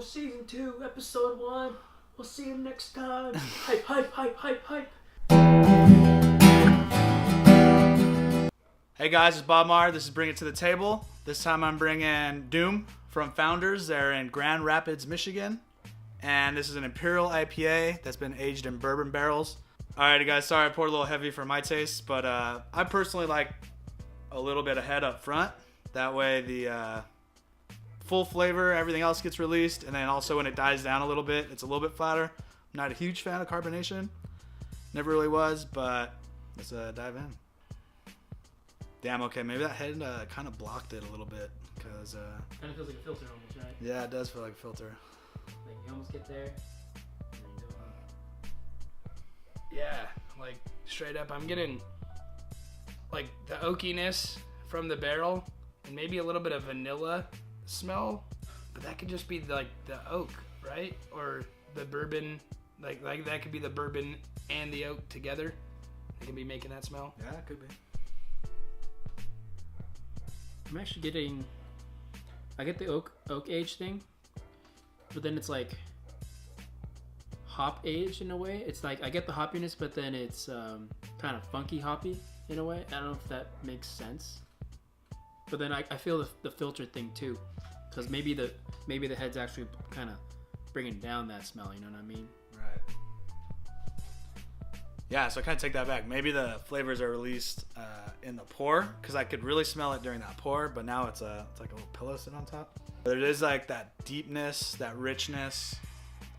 was season 2, episode 1. We'll see you next time. Hype, hype, hype, hype, hype. Hey guys, it's Bob Maher. This is Bring It to the Table. This time I'm bringing Doom from Founders. They're in Grand Rapids, Michigan. And this is an Imperial IPA that's been aged in bourbon barrels. Alrighty guys, sorry I poured a little heavy for my taste, but I personally like a little bit of head up front. That way the full flavor, everything else gets released, and then also when it dies down a little bit, it's a little bit flatter. I'm not a huge fan of carbonation. Never really was, but let's dive in. Damn, okay, maybe that head kind of blocked it a little bit, because... kind of feels like a filter almost, right? Yeah, it does feel like a filter. Like you almost get there, and then you go home. Yeah, like straight up, I'm getting like the oakiness from the barrel and maybe a little bit of vanilla smell, but that could just be like the oak, right? Or the bourbon, like that could be the bourbon and the oak together. They can be making that smell. Yeah, it could be. I'm actually getting, I get the oak age thing, but then it's like hop aged in a way. It's like I get the hoppiness, but then it's kind of funky hoppy in a way. I don't know if that makes sense. But then I feel the filter thing too, because maybe the head's actually kind of bringing down that smell. You know what I mean? Right. Yeah, so I kind of take that back. Maybe the flavors are released in the pour, because I could really smell it during that pour, but now it's like a little pillow sitting on top. There is like that deepness, that richness,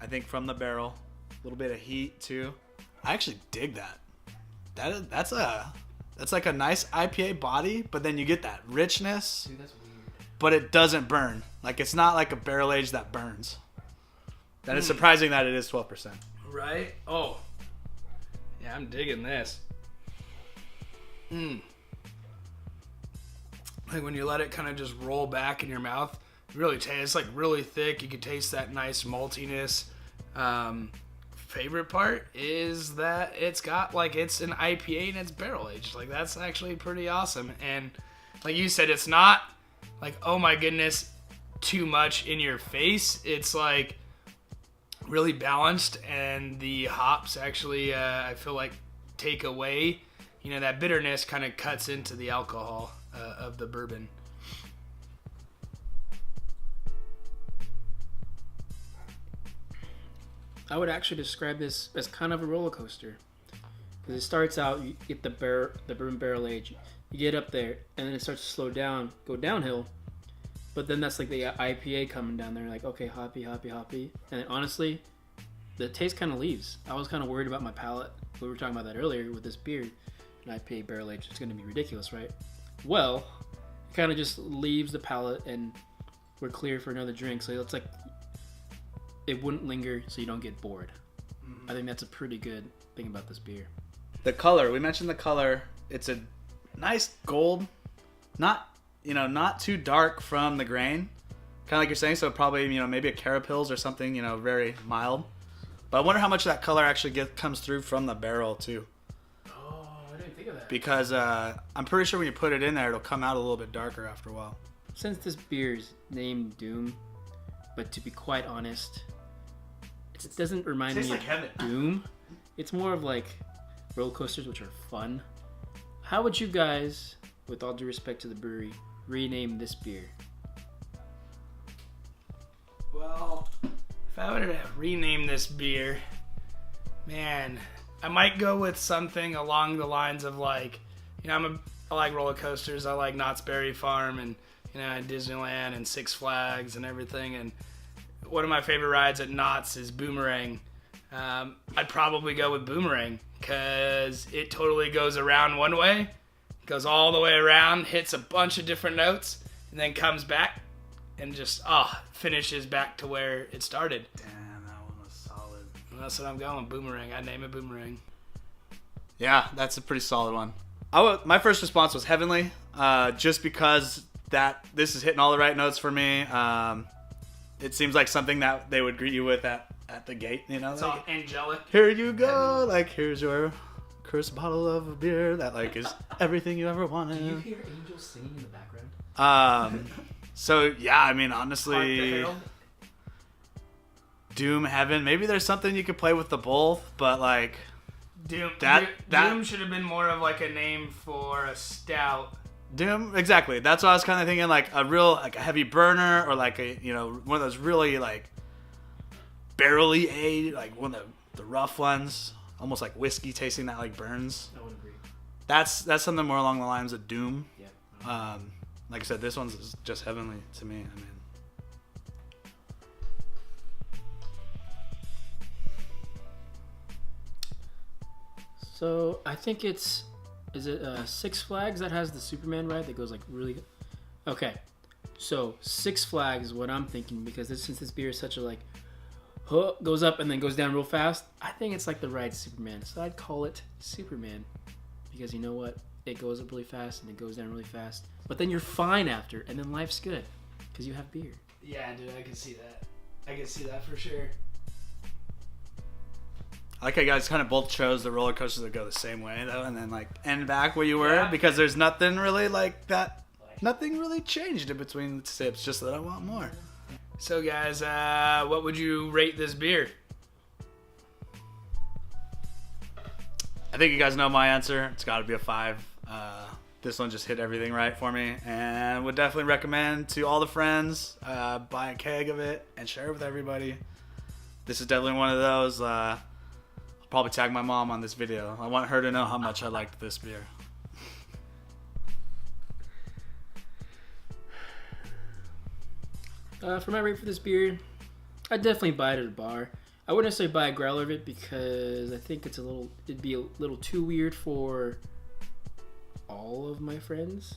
I think, from the barrel. A little bit of heat too. I actually dig that. That's like a nice IPA body, but then you get that richness. Dude, that's weird. But it doesn't burn. Like, it's not like a barrel age that burns. That is surprising that it is 12%. Right? Oh. Yeah, I'm digging this. Like when you let it kind of just roll back in your mouth, it really tastes like really thick. You can taste that nice maltiness. Favorite part is that it's got like it's an IPA and it's barrel aged. Like that's actually pretty awesome. And like you said, it's not like, oh my goodness, too much in your face. It's like really balanced, and the hops actually I feel like take away, you know, that bitterness kind of cuts into the alcohol of the bourbon. I would actually describe this as kind of a roller coaster, because it starts out, you get the bourbon barrel age, you get up there, and then it starts to slow down, go downhill. But then that's like the IPA coming down there, like, okay, hoppy, hoppy, hoppy. And then honestly, the taste kind of leaves. I was kind of worried about my palate. We were talking about that earlier with this beer. An IPA barrel aged, it's going to be ridiculous, right? Well, it kind of just leaves the palate, and we're clear for another drink. So it's like, it wouldn't linger, so you don't get bored. I think that's a pretty good thing about this beer. The color, we mentioned the color. It's a nice gold, not too dark from the grain, kind of like you're saying. So probably, maybe a Carapils or something, very mild. But I wonder how much of that color actually comes through from the barrel too. Oh, I didn't think of that. Because I'm pretty sure when you put it in there, it'll come out a little bit darker after a while. Since this beer is named Doom, but to be quite honest, it doesn't remind me like of Doom. It's more of like roller coasters, which are fun. How would you guys, with all due respect to the brewery, rename this beer? Well, if I were to rename this beer, man, I might go with something along the lines of like, I like roller coasters. I like Knott's Berry Farm and, Disneyland and Six Flags and everything. And one of my favorite rides at Knott's is Boomerang. I'd probably go with Boomerang because it totally goes around one way, goes all the way around, hits a bunch of different notes, and then comes back and just finishes back to where it started. Damn, that one was solid. And that's what I'm going, Boomerang. I'd name it Boomerang. Yeah, that's a pretty solid one. My first response was Heavenly, just because this is hitting all the right notes for me. It seems like something that they would greet you with at the gate, It's all angelic. Here you go, like here's your cursed bottle of beer that like is everything you ever wanted. Do you hear angels singing in the background? So yeah, I mean honestly, Doom Heaven. Maybe there's something you could play with the both, but like Doom that should have been more of like a name for a stout. Doom, exactly. That's what I was kind of thinking, like a real like a heavy burner, or like a one of those really like barrely aged, like one of the rough ones, almost like whiskey tasting that like burns. I would agree. That's something more along the lines of Doom. Yeah. Like I said, this one's just heavenly to me. I mean. So I think is it Six Flags that has the Superman ride that goes like really. Okay, so Six Flags is what I'm thinking, because since this beer is such a like, goes up and then goes down real fast. I think it's like the ride Superman, so I'd call it Superman, because you know what? It goes up really fast and it goes down really fast, but then you're fine after, and then life's good because you have beer. Yeah, dude, I can see that. I can see that for sure. I like how you guys kind of both chose the roller coasters that go the same way, though, and then like end back where you were, Yeah. because there's nothing really like that. Nothing really changed in between the sips, just that I want more. So, guys, what would you rate this beer? I think you guys know my answer. It's got to be a 5. This one just hit everything right for me, and would definitely recommend to all the friends. Buy a keg of it and share it with everybody. This is definitely one of those. I'll probably tag my mom on this video. I want her to know how much I liked this beer. For my rate for this beer, I'd definitely buy it at a bar. I wouldn't necessarily buy a growler of it, because I think it'd be a little too weird for all of my friends.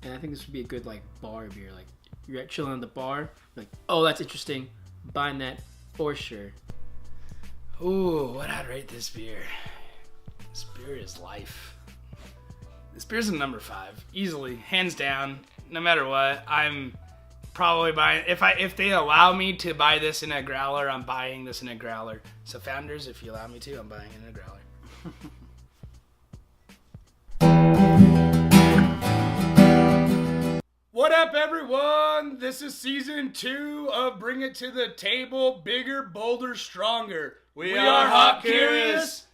And I think this would be a good like bar beer. Like you're chilling at the bar, like, oh, that's interesting, buying that for sure. Ooh, what I'd rate this beer? This beer is life. This beer's a number 5, easily, hands down. No matter what, I'm probably buying. If they allow me to buy this in a growler, I'm buying this in a growler. So Founders, if you allow me to, I'm buying it in a growler. What up, everyone? This is season 2 of Bring It to the Table, Bigger, Bolder, Stronger. We are HopCurious.